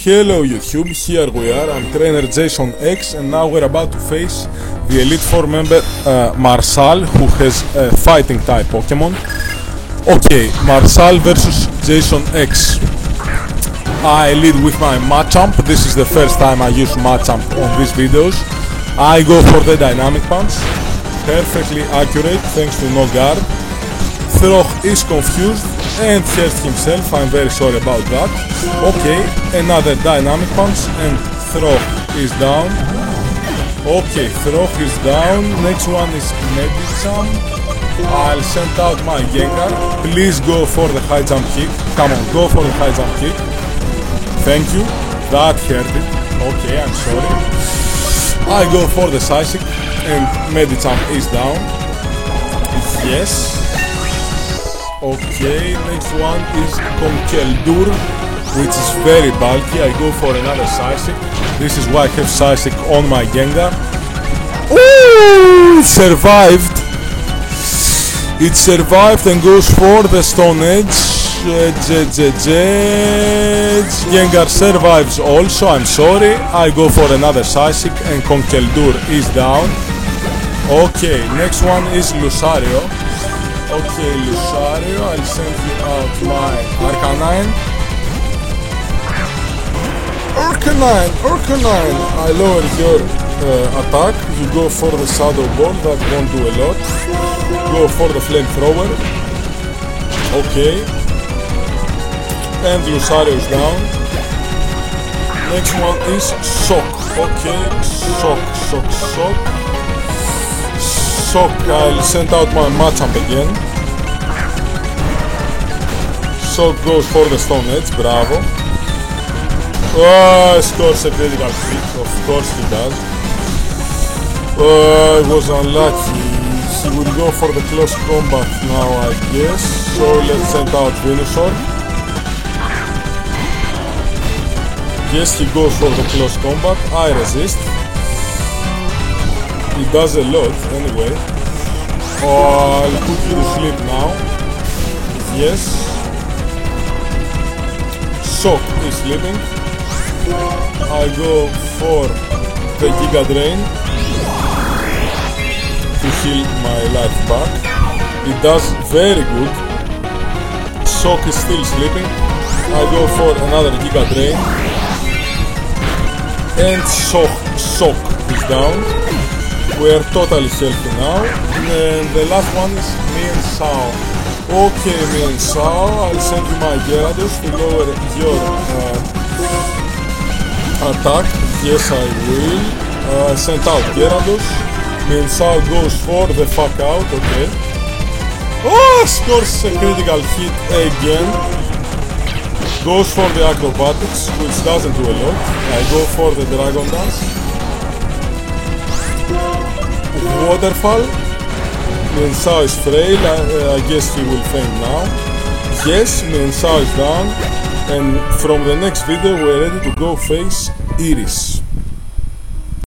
Hello YouTube, here we are, I'm trainer Jason X, and now we're about to face the Elite 4 member Marshall, who has a fighting type Pokemon. Okay, Marshall versus Jason X. I lead with my Machamp. This is the first time I use Machamp on these videos. I go for the Dynamic Punch. Perfectly accurate thanks to no guard. Throch is confused and hurt himself, I'm very sorry about that. Okay, another Dynamic Punch and Throch is down. Okay, Throch is down. Next one is Medicham. I'll send out my Gengar. Please go for the high jump kick. Come on, go for the high jump kick. Thank you. That hurt it. Okay, I'm sorry. I go for the Psychic and Medicham is down. Yes. Okay, next one is Conkeldurr, which is very bulky. I go for another Psychic. This is why I have Psychic on my Gengar. Ooh, it survived. It survived and goes for the Stone Edge. Gengar survives also, I'm sorry. I go for another Psychic and Conkeldurr is down. Okay, next one is Lucario. Okay, Lucario, I'll send you out my Arcanine. Arcanine, I lower your attack. You go for the Shadow Ball, that won't do a lot. Go for the Flamethrower. Okay. And Lucario is down. Next one is Shock. Okay, Shock. I'll send out my Machamp again. Shock goes for the Stone Edge, bravo. Oh, scores a critical hit, of course he does. Oh, I was unlucky. He will go for the close combat now, I guess. So let's send out Venusaur. Yes, he goes for the close combat. I resist. He does a lot, anyway. Oh, I'll put you to sleep now. Yes. Shock is sleeping. I go for the Giga Drain to heal my life back. It does very good. Shock is still sleeping. I go for another Giga Drain. And Shock is down. We're totally healthy now. And the last one is Mienshao. Okay, Mienshao, I'll send you my Gyarados to lower your attack. Yes, I will. Send out Gyarados. Mienshao goes for the fuck out, okay. Oh, scores a critical hit again. Goes for the Acrobatics, which doesn't do a lot. I go for the Dragon Dance. Waterfall. Mienshao is frail. I guess he will faint now. Yes, Mienshao is down. And from the next video we're ready to go face Iris.